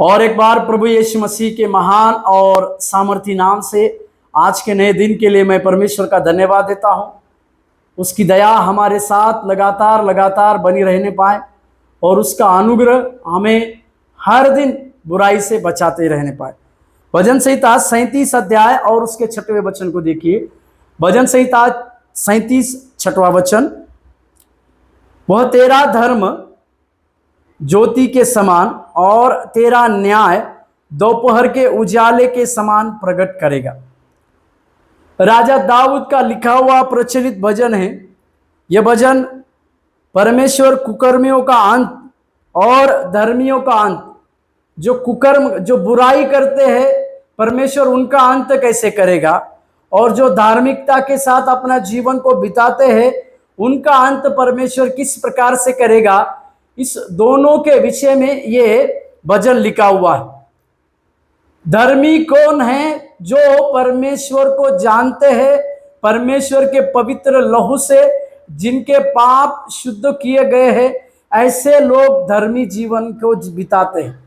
और एक बार प्रभु यीशु मसीह के महान और सामर्थी नाम से आज के नए दिन के लिए मैं परमेश्वर का धन्यवाद देता हूँ। उसकी दया हमारे साथ लगातार लगातार बनी रहने पाए और उसका अनुग्रह हमें हर दिन बुराई से बचाते रहने पाए। भजन संहिता 37 अध्याय और उसके 6वें वचन को देखिए। भजन संहिता 37 6वां वचन, वह तेरा धर्म ज्योति के समान और तेरा न्याय दोपहर के उजाले के समान प्रकट करेगा। राजा दाऊद का लिखा हुआ प्रचलित भजन है। यह भजन परमेश्वर कुकर्मियों का अंत और धर्मियों का अंत, जो कुकर्म जो बुराई करते हैं परमेश्वर उनका अंत कैसे करेगा, और जो धार्मिकता के साथ अपना जीवन को बिताते हैं उनका अंत परमेश्वर किस प्रकार से करेगा, इस दोनों के विषय में ये भजन लिखा हुआ है। धर्मी कौन है? जो परमेश्वर को जानते हैं, परमेश्वर के पवित्र लहू से जिनके पाप शुद्ध किए गए हैं, ऐसे लोग धर्मी जीवन को बिताते हैं।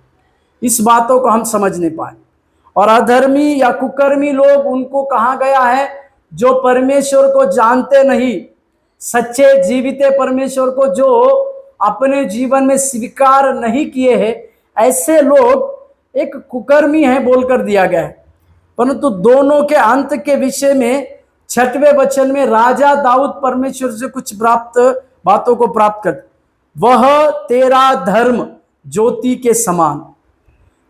इस बातों को हम समझ नहीं पाए। और अधर्मी या कुकर्मी लोग उनको कहा गया है जो परमेश्वर को जानते नहीं, सच्चे जीवित परमेश्वर को जो अपने जीवन में स्वीकार नहीं किए हैं, ऐसे लोग एक कुकर्मी है बोलकर दिया गया है। परंतु दोनों के अंत के विषय में 6वें वचन में राजा दाऊद परमेश्वर से कुछ बातों को प्राप्त कर, वह तेरा धर्म ज्योति के समान।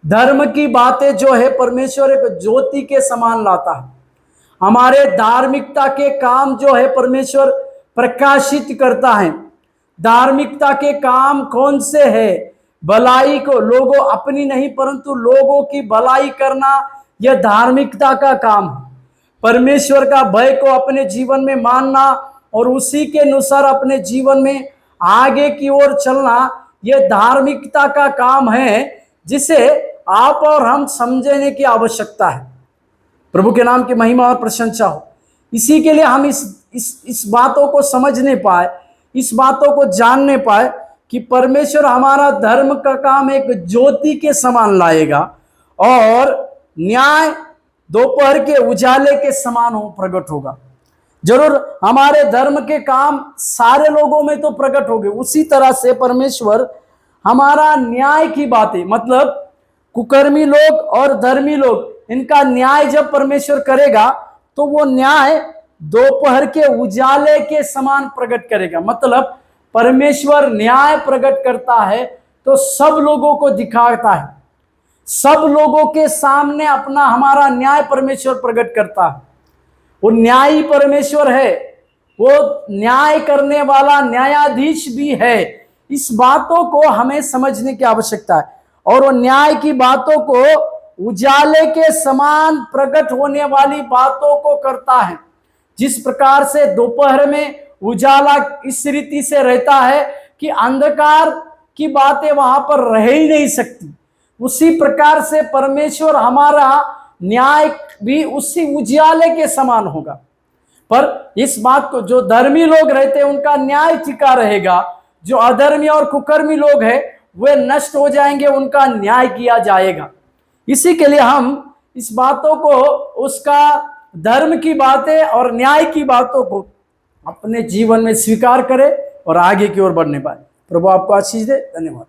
धर्म की बातें जो है परमेश्वर एक ज्योति के समान लाता है। हमारे धार्मिकता के काम जो है परमेश्वर प्रकाशित करता है। धार्मिकता के काम कौन से है? भलाई को, लोगों अपनी नहीं परंतु लोगों की भलाई करना, यह धार्मिकता का काम है। परमेश्वर का भय को अपने जीवन में मानना और उसी के अनुसार अपने जीवन में आगे की ओर चलना, यह धार्मिकता का काम है जिसे आप और हम समझने की आवश्यकता है। प्रभु के नाम की महिमा और प्रशंसा हो। इसी के लिए हम इस बातों को समझने पाए, इस बातों को जानने पाए कि परमेश्वर हमारा धर्म का काम एक ज्योति के समान लाएगा और न्याय दोपहर के उजाले के समान हो प्रकट होगा। जरूर हमारे धर्म के काम सारे लोगों में तो प्रकट होंगे, उसी तरह से परमेश्वर हमारा न्याय की बातें, मतलब कुकर्मी लोग और धर्मी लोग, इनका न्याय जब परमेश्वर करेगा तो वो न्याय दोपहर के उजाले के समान प्रकट करेगा। मतलब परमेश्वर न्याय प्रकट करता है तो सब लोगों को दिखाता है, सब लोगों के सामने अपना हमारा न्याय परमेश्वर प्रकट करता है। वो न्यायी परमेश्वर है, वो न्याय करने वाला न्यायाधीश भी है। इस बातों को हमें समझने की आवश्यकता है। और वो न्याय की बातों को उजाले के समान प्रकट होने वाली बातों को करता है। जिस प्रकार से दोपहर में उजाला इस रीति से रहता है कि अंधकार की बातें वहां पर रह ही नहीं सकती, उसी प्रकार से परमेश्वर हमारा न्याय भी उसी उजाले के समान होगा। पर इस बात को, जो धर्मी लोग रहते हैं उनका न्याय टिका रहेगा, जो अधर्मी और कुकर्मी लोग हैं वे नष्ट हो जाएंगे, उनका न्याय किया जाएगा। इसी के लिए हम इस बातों को, उसका धर्म की बातें और न्याय की बातों को अपने जीवन में स्वीकार करें और आगे की ओर बढ़ने पाए। प्रभु आपको आशीष दे। धन्यवाद।